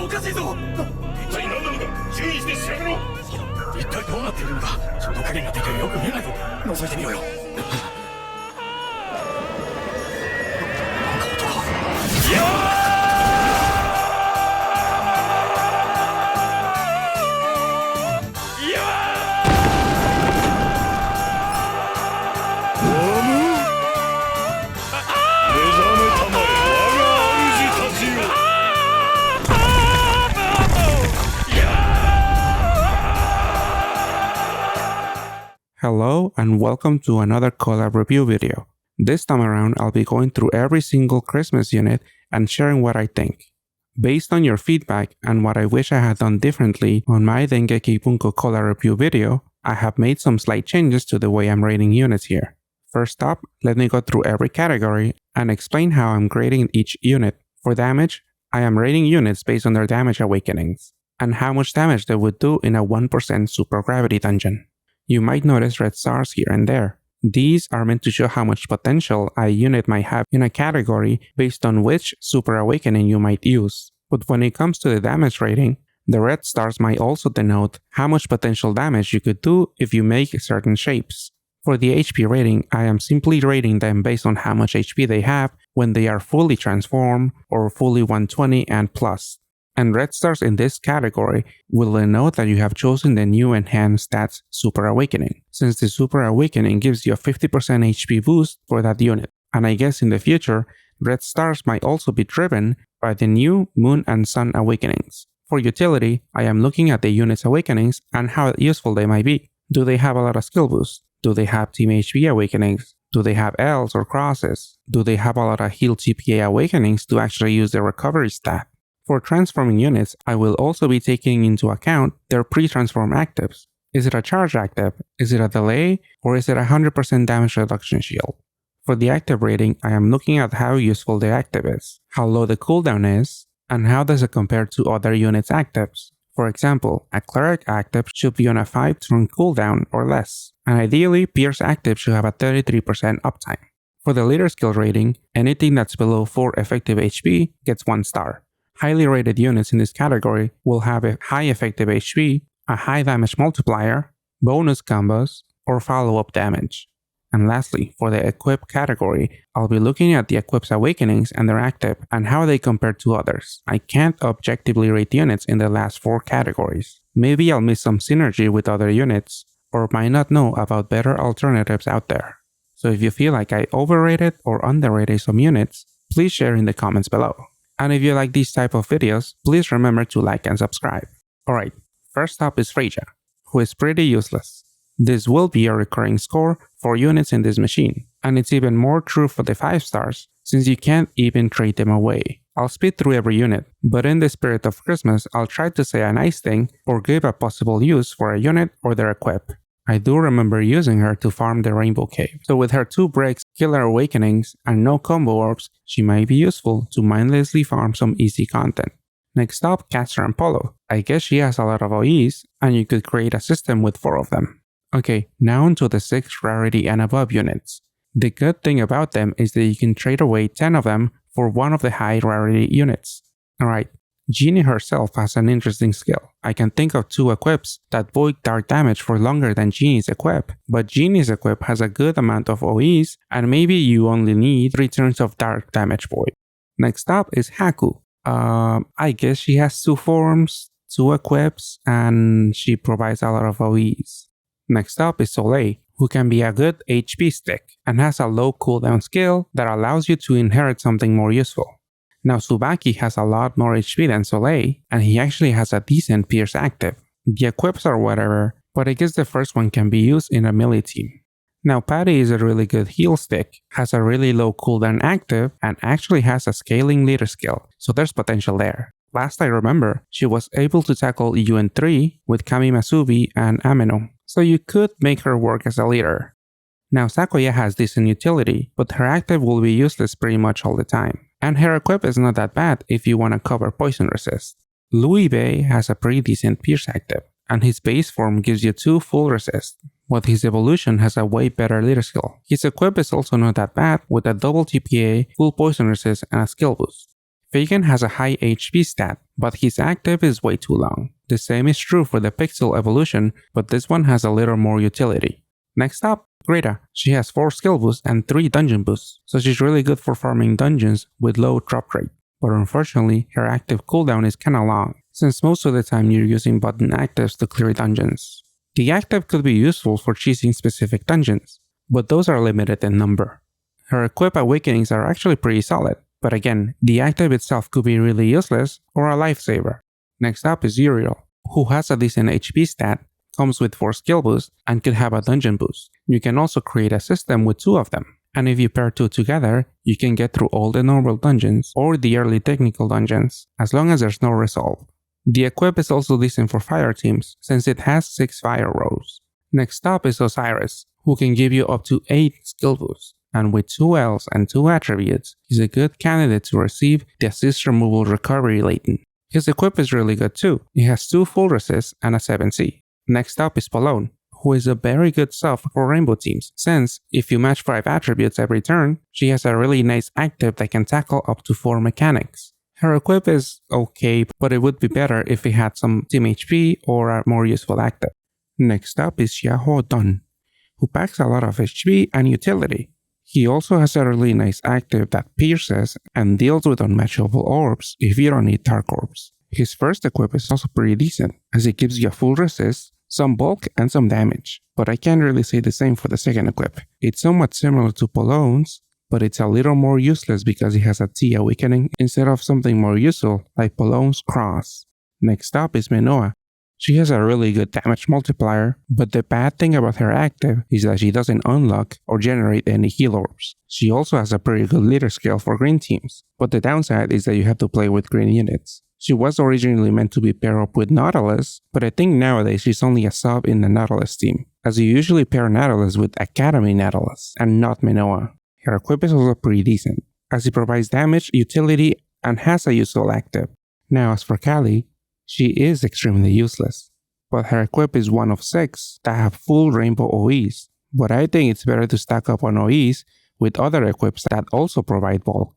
おかしいぞ。一体何なのか注意して調べろ。一体どうなっているのか。その影がでかいよく見えないぞ。覗いてみろよ。なんか音が。いやーHello and welcome to another collab review video. This time around I'll be going through every single Christmas unit and sharing what I think. Based on your feedback and what I wish I had done differently on my Dengeki Bunko collab review video, I have made some slight changes to the way I'm rating units here. First up, let me go through every category and explain how I'm grading each unit. For damage, I am rating units based on their damage awakenings, and how much damage they would do in a 1% super gravity dungeon. You might notice red stars here and there. These are meant to show how much potential a unit might have in a category based on which super awakening you might use. But when it comes to the damage rating, the red stars might also denote how much potential damage you could do if you make certain shapes. For the HP rating, I am simply rating them based on how much HP they have when they are fully transformed or fully 120 and plus. And red stars in this category will denote that you have chosen the new enhanced stats Super Awakening, since the Super Awakening gives you a 50% HP boost for that unit. And I guess in the future, red stars might also be driven by the new Moon and Sun Awakenings. For utility, I am looking at the unit's awakenings and how useful they might be. Do they have a lot of skill boosts? Do they have team HP awakenings? Do they have Ls or crosses? Do they have a lot of heal TPA awakenings to actually use the recovery stat? For transforming units, I will also be taking into account their pre-transform actives. Is it a charge active? Is it a delay? Or is it a 100% damage reduction shield? For the active rating, I am looking at how useful the active is, how low the cooldown is, and how does it compare to other units' actives. For example, a cleric active should be on a 5-turn cooldown or less, and ideally Pierce active should have a 33% uptime. For the leader skill rating, anything that's below 4 effective HP gets 1 star. Highly rated units in this category will have a high effective HP, a high damage multiplier, bonus combos, or follow-up damage. And lastly, for the equip category, I'll be looking at the equip's awakenings and their active and how they compare to others. I can't objectively rate units in the last 4 categories. Maybe I'll miss some synergy with other units, or might not know about better alternatives out there. So if you feel like I overrated or underrated some units, please share in the comments below. And if you like these type of videos, please remember to like and subscribe. Alright, first up is Freyja, who is pretty useless. This will be a recurring score for units in this machine, and it's even more true for the 5 stars, since you can't even trade them away. I'll speed through every unit, but in the spirit of Christmas, I'll try to say a nice thing or give a possible use for a unit or their equip. I do remember using her to farm the Rainbow Cave, so with her 2 breaks, killer awakenings, and no combo orbs, she might be useful to mindlessly farm some easy content. Next up, Castor and Pollux. I guess she has a lot of OEs, and you could create a system with 4 of them. Okay, now onto the 6 rarity and above units. The good thing about them is that you can trade away 10 of them for one of the high rarity units. Alright, Genie herself has an interesting skill. I can think of 2 equips that void dark damage for longer than Genie's equip, but Genie's equip has a good amount of OEs and maybe you only need 3 turns of dark damage void. Next up is Haku. I guess she has 2 forms, 2 equips, and she provides a lot of OEs. Next up is Solais, who can be a good HP stick and has a low cooldown skill that allows you to inherit something more useful. Now Tsubaki has a lot more HP than Solais, and he actually has a decent Pierce active. The equips are whatever, but I guess the first one can be used in a melee team. Now Pattie is a really good heal stick, has a really low cooldown active, and actually has a scaling leader skill, so there's potential there. Last I remember, she was able to tackle UN 3 with Kami Masubi and Ameno, so you could make her work as a leader. Now Sakuya has decent utility, but her active will be useless pretty much all the time. And her equip is not that bad if you want to cover poison resist. Lui Bei has a pretty decent Pierce active, and his base form gives you 2 full resist, but his evolution has a way better leader skill. His equip is also not that bad with a double TPA, full poison resist, and a skill boost. Fagan has a high HP stat, but his active is way too long. The same is true for the Pixel evolution, but this one has a little more utility. Next up, Grida. She has 4 skill boosts and 3 dungeon boosts, so she's really good for farming dungeons with low drop rate. But unfortunately, her active cooldown is kinda long, since most of the time you're using button actives to clear dungeons. The active could be useful for cheesing specific dungeons, but those are limited in number. Her equip awakenings are actually pretty solid, but again, the active itself could be really useless or a lifesaver. Next up is Uriel, who has a decent HP stat, comes with 4 skill boosts, and could have a dungeon boost. You can also create a system with 2 of them, and if you pair 2 together, you can get through all the normal dungeons or the early technical dungeons, as long as there's no resolve. The equip is also decent for fire teams, since it has 6 fire rows. Next up is Osiris, who can give you up to 8 skill boosts, and with 2 Ls and 2 attributes, he's a good candidate to receive the assist removal recovery latent. His equip is really good too. He has 2 full resists and a 7C. Next up is Polowne, who is a very good sub for rainbow teams, since if you match 5 attributes every turn, she has a really nice active that can tackle up to 4 mechanics. Her equip is okay, but it would be better if it had some team HP or a more useful active. Next up is Xiahou Dun, who packs a lot of HP and utility. He also has a really nice active that pierces and deals with unmatchable orbs if you don't need dark orbs. His first equip is also pretty decent, as it gives you a full resist, some bulk, and some damage, but I can't really say the same for the second equip. It's somewhat similar to Polowne's, but it's a little more useless because it has a T awakening instead of something more useful like Polowne's cross. Next up is Menoa. She has a really good damage multiplier, but the bad thing about her active is that she doesn't unlock or generate any heal orbs. She also has a pretty good leader skill for green teams, but the downside is that you have to play with green units. She was originally meant to be paired up with Nautilus, but I think nowadays she's only a sub in the Nautilus team, as you usually pair Nautilus with Academy Nautilus and not Menoa. Her equip is also pretty decent, as it provides damage, utility, and has a useful active. Now as for Callie, she is extremely useless, but her equip is one of 6 that have full rainbow OEs, but I think it's better to stack up on OEs with other equips that also provide bulk.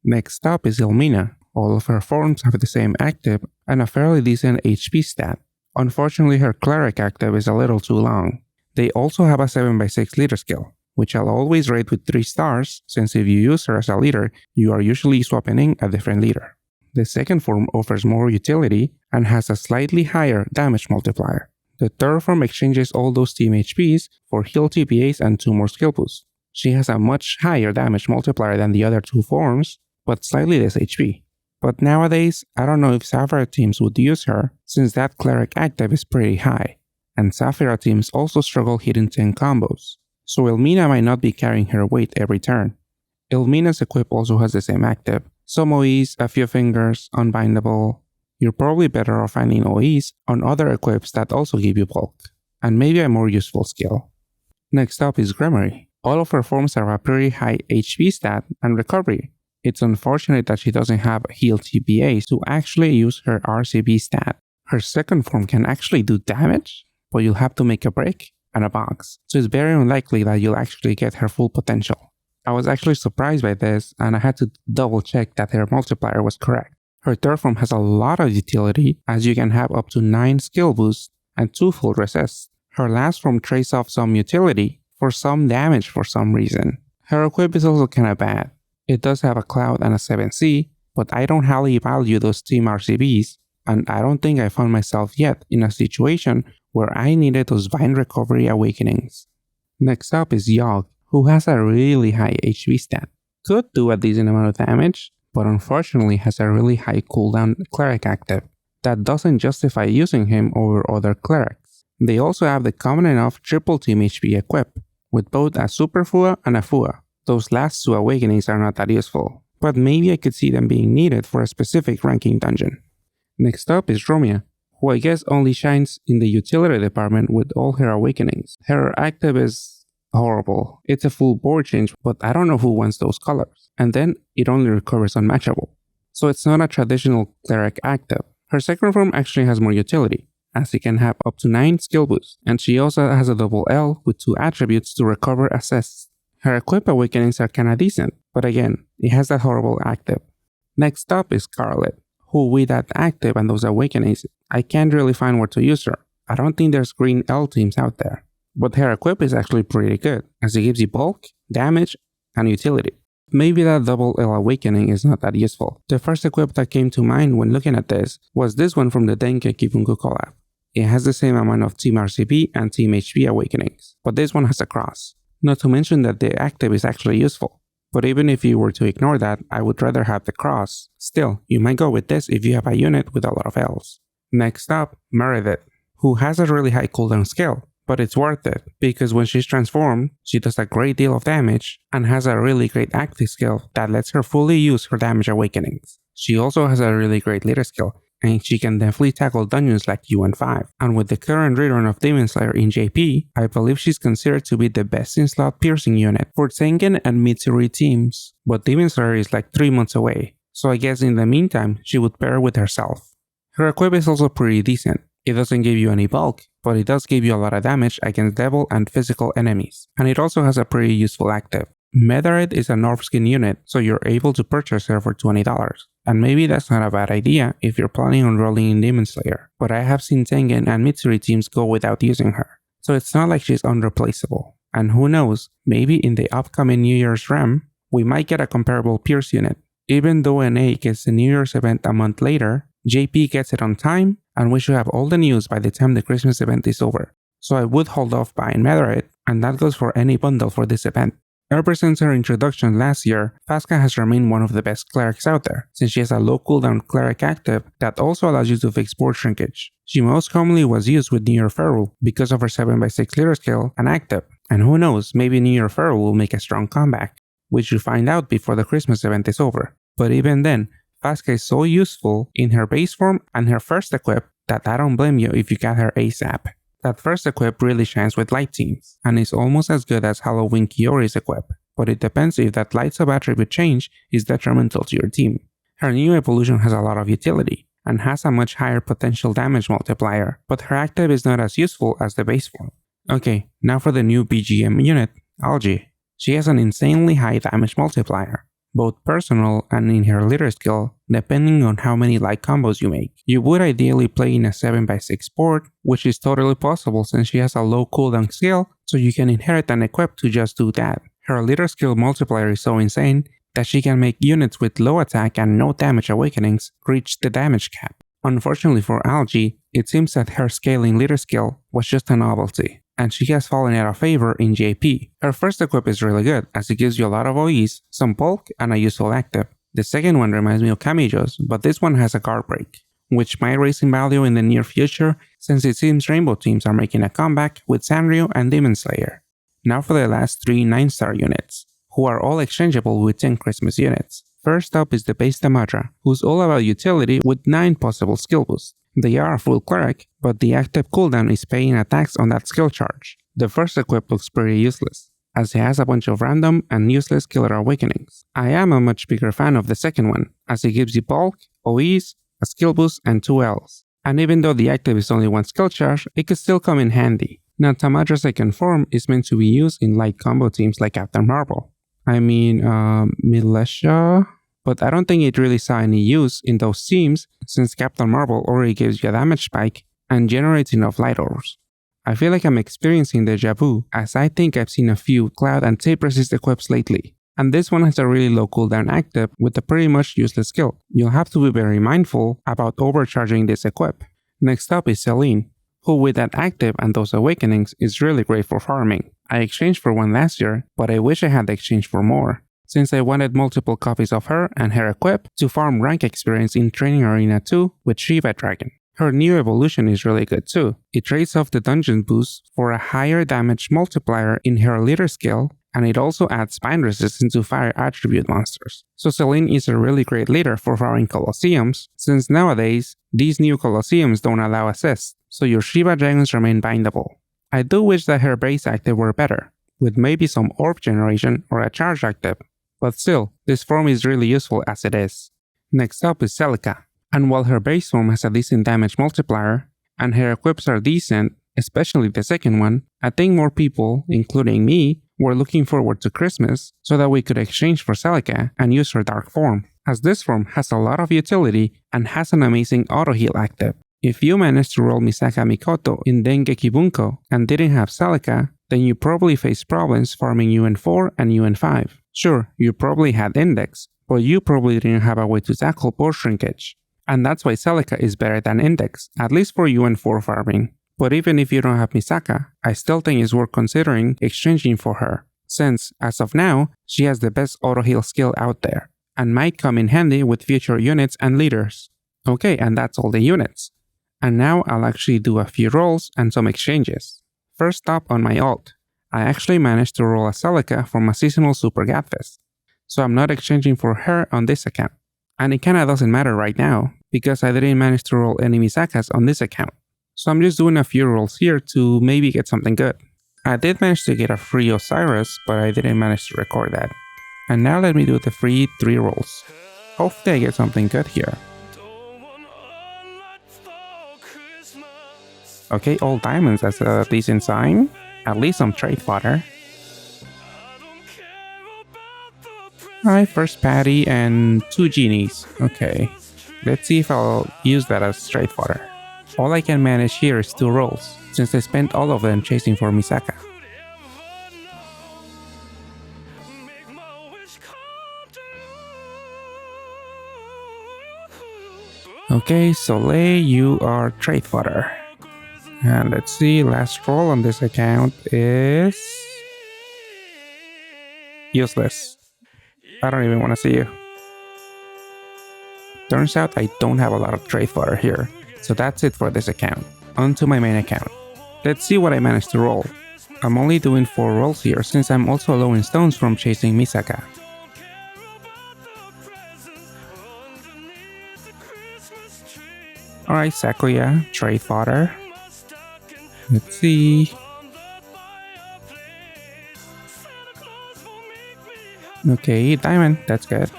Next up is Ilmina. All of her forms have the same active and a fairly decent HP stat. Unfortunately, her cleric active is a little too long. They also have a 7x6 leader skill, which I'll always rate with 3 stars, since if you use her as a leader, you are usually swapping in a different leader. The second form offers more utility and has a slightly higher damage multiplier. The third form exchanges all those team HPs for heal TPAs and 2 more skill boosts. She has a much higher damage multiplier than the other 2 forms, but slightly less HP. But nowadays, I don't know if Sapphire teams would use her, since that cleric active is pretty high, and Sapphire teams also struggle hitting 10 combos, so Ilmina might not be carrying her weight every turn. Ilmina's equip also has the same active, some OEs, a few fingers, unbindable. You're probably better off finding OEs on other equips that also give you bulk, and maybe a more useful skill. Next up is Gremory. All of her forms have a pretty high HP stat and recovery. It's unfortunate that she doesn't have heal TPAs to actually use her RCB stat. Her second form can actually do damage, but you'll have to make a break and a box, so it's very unlikely that you'll actually get her full potential. I was actually surprised by this, and I had to double check that her multiplier was correct. Her third form has a lot of utility, as you can have up to 9 skill boosts and 2 full resists. Her last form trades off some utility for some damage for some reason. Her equip is also kinda bad. It does have a cloud and a 7C, but I don't highly value those team RCBs, and I don't think I found myself yet in a situation where I needed those Vine Recovery Awakenings. Next up is Yogg, who has a really high HP stat. Could do a decent amount of damage, but unfortunately has a really high cooldown cleric active that doesn't justify using him over other clerics. They also have the common enough triple team HP equip, with both a Super Fua and a Fua. Those last 2 awakenings are not that useful, but maybe I could see them being needed for a specific ranking dungeon. Next up is Romia, who I guess only shines in the utility department with all her awakenings. Her active is horrible. It's a full board change, but I don't know who wants those colors. And then it only recovers unmatchable. So it's not a traditional cleric active. Her second form actually has more utility, as it can have up to 9 skill boosts, and she also has a double L with 2 attributes to recover assists. Her equip awakenings are kinda decent, but again, it has that horrible active. Next up is Scarlet, who with that active and those awakenings, I can't really find where to use her. I don't think there's green L teams out there. But her equip is actually pretty good, as it gives you bulk, damage, and utility. Maybe that double L awakening is not that useful. The first equip that came to mind when looking at this was this one from the Denki Kibunku collab. It has the same amount of Team RCB and Team HP awakenings, but this one has a cross. Not to mention that the active is actually useful. But even if you were to ignore that, I would rather have the cross. Still, you might go with this if you have a unit with a lot of Ls. Next up, Meredith, who has a really high cooldown skill, but it's worth it because when she's transformed, she does a great deal of damage and has a really great active skill that lets her fully use her damage awakenings. She also has a really great leader skill, and she can definitely tackle dungeons like UN5. And with the current rerun of Demon Slayer in JP, I believe she's considered to be the best in slot piercing unit for Tengen and Mitsuri teams, but Demon Slayer is like 3 months away, so I guess in the meantime she would pair with herself. Her equip is also pretty decent. It doesn't give you any bulk, but it does give you a lot of damage against devil and physical enemies, and it also has a pretty useful active. Meredith is a North skin unit, so you're able to purchase her for $20. And maybe that's not a bad idea if you're planning on rolling in Demon Slayer, but I have seen Tengen and Mitsuri teams go without using her, so it's not like she's unreplaceable. And who knows, maybe in the upcoming New Year's R.E.M, we might get a comparable Pierce unit. Even though NA gets the New Year's event a month later, JP gets it on time, and we should have all the news by the time the Christmas event is over. So I would hold off buying Meredith, and that goes for any bundle for this event. Ever since her introduction last year, Fasca has remained one of the best clerics out there, since she has a low cooldown cleric active that also allows you to fix board shrinkage. She most commonly was used with New Year Feral because of her 7x6 leader skill and active, and who knows, maybe New Year Feral will make a strong comeback, which you'll find out before the Christmas event is over. But even then, Fasca is so useful in her base form and her first equip that I don't blame you if you got her ASAP. That first equip really shines with light teams, and is almost as good as Halloween Kiori's equip, but it depends if that light sub-attribute change is detrimental to your team. Her new evolution has a lot of utility, and has a much higher potential damage multiplier, but her active is not as useful as the base form. Okay, now for the new BGM unit, Aljae. She has an insanely high damage multiplier, both personal and in her leader skill, depending on how many light combos you make. You would ideally play in a 7x6 board, which is totally possible since she has a low cooldown skill, so you can inherit an equip to just do that. Her leader skill multiplier is so insane that she can make units with low attack and no damage awakenings reach the damage cap. Unfortunately for Aljae, it seems that her scaling leader skill was just a novelty, and she has fallen out of favor in JP. Her first equip is really good, as it gives you a lot of OEs, some bulk, and a useful active. The second one reminds me of Kamijo's, but this one has a guard break, which might raise in value in the near future since it seems Rainbow teams are making a comeback with Sanrio and Demon Slayer. Now for the last 3 9-star units, who are all exchangeable with 10 Christmas units. First up is the base Tamadra, who's all about utility with 9 possible skill boosts. They are a full cleric, but the active cooldown is paying attacks on that skill charge. The first equip looks pretty useless, as it has a bunch of random and useless killer awakenings. I am a much bigger fan of the second one, as it gives you bulk, OEs, a skill boost, and 2 Ls. And even though the active is only 1 skill charge, it could still come in handy. Now Tamadra's second form is meant to be used in light combo teams like Captain Marvel. Militia, but I don't think it really saw any use in those teams since Captain Marvel already gives you a damage spike and generates enough light orbs. I feel like I'm experiencing deja vu, as I think I've seen a few cloud and tape resist equips lately, and this one has a really low cooldown active with a pretty much useless skill. You'll have to be very mindful about overcharging this equip. Next up is Saline, who with that active and those awakenings is really great for farming. I exchanged for one last year, but I wish I had exchanged for more, since I wanted multiple copies of her and her equip to farm rank experience in Training Arena 2 with Shiva Dragon. Her new evolution is really good too. It trades off the dungeon boost for a higher damage multiplier in her leader skill, and it also adds spine resistance to fire attribute monsters. So Saline is a really great leader for farming Colosseums, since nowadays, these new Colosseums don't allow assists, so your Shiva Dragons remain bindable. I do wish that her base active were better, with maybe some orb generation or a charge active, but still, this form is really useful as it is. Next up is Selica, and while her base form has a decent damage multiplier, and her equips are decent, especially the second one. I think more people, including me, were looking forward to Christmas so that we could exchange for Selica and use her dark form, as this form has a lot of utility and has an amazing auto heal active. If you managed to roll Misaka Mikoto in Dengeki Bunko and didn't have Selica, then you probably faced problems farming UN4 and UN5. Sure, you probably had Index, but you probably didn't have a way to tackle pore shrinkage. And that's why Selica is better than Index, at least for UN4 farming. But even if you don't have Misaka, I still think it's worth considering exchanging for her, since, as of now, she has the best auto heal skill out there, and might come in handy with future units and leaders. Okay, and that's all the units. And now I'll actually do a few rolls and some exchanges. First up on my alt, I actually managed to roll a Selica from a seasonal Super Gadfest, so I'm not exchanging for her on this account. And it kinda doesn't matter right now, because I didn't manage to roll any Misakas on this account. So I'm just doing a few rolls here to maybe get something good. I did manage to get a free Osiris, but I didn't manage to record that. And now let me do the free 3 rolls. Hopefully I get something good here. Okay, all diamonds, that's a decent sign. At least some trade fodder. Alright, first Pattie and 2 genies. Okay, let's see if I'll use that as trade fodder. All I can manage here is 2 rolls, since I spent all of them chasing for Misaka. Okay, Solais, you are trade fodder. And let's see, last roll on this account is... useless. I don't even want to see you. Turns out I don't have a lot of trade fodder here. So that's it for this account. On to my main account. Let's see what I managed to roll. I'm only doing 4 rolls here since I'm also low in stones from chasing Misaka. Alright, Sakuya, trade fodder. Let's see. Okay, diamond, that's good.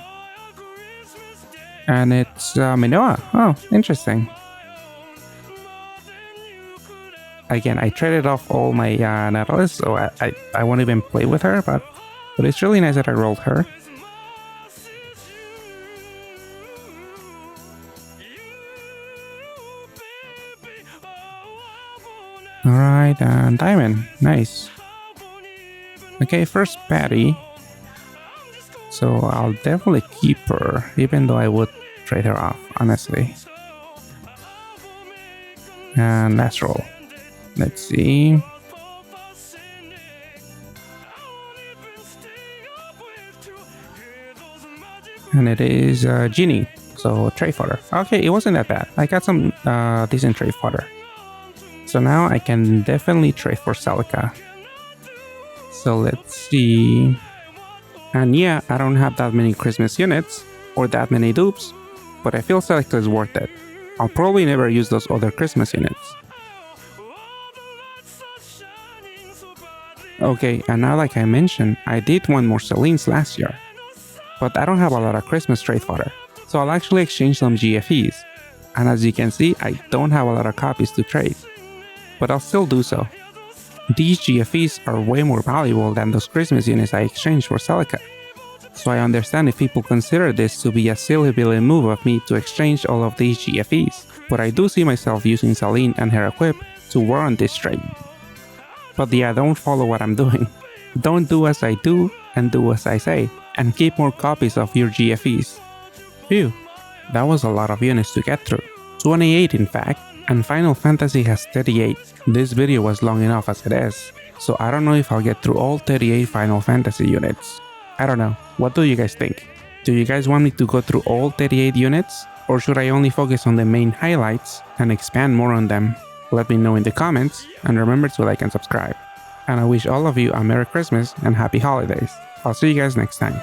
And it's Menoa. Oh, interesting. Again, I traded off all my Nautilus, so I won't even play with her, but it's really nice that I rolled her. Alright, diamond, nice. Okay, first Pattie. So I'll definitely keep her, even though I would trade her off, honestly. And last roll. Let's see. And it is Genie, so trade fodder. Okay, it wasn't that bad. I got some decent trade fodder. So now I can definitely trade for Selica. So let's see. And yeah, I don't have that many Christmas units or that many dupes, but I feel Selica is worth it. I'll probably never use those other Christmas units. Okay, and now like I mentioned, I did want more Salines last year, but I don't have a lot of Christmas trade fodder, so I'll actually exchange some GFEs. And as you can see, I don't have a lot of copies to trade, but I'll still do so. These GFEs are way more valuable than those Christmas units I exchanged for Selica, so I understand if people consider this to be a silly billy move of me to exchange all of these GFEs, but I do see myself using Saline and her equip to warrant this trade. But yeah, don't follow what I'm doing. Don't do as I do and do as I say, and keep more copies of your GFEs. Phew, that was a lot of units to get through. 28 in fact, and Final Fantasy has 38. This video was long enough as it is, so I don't know if I'll get through all 38 Final Fantasy units. I don't know, what do you guys think? Do you guys want me to go through all 38 units? Or should I only focus on the main highlights and expand more on them? Let me know in the comments, and remember to like and subscribe. And I wish all of you a Merry Christmas and Happy Holidays. I'll see you guys next time.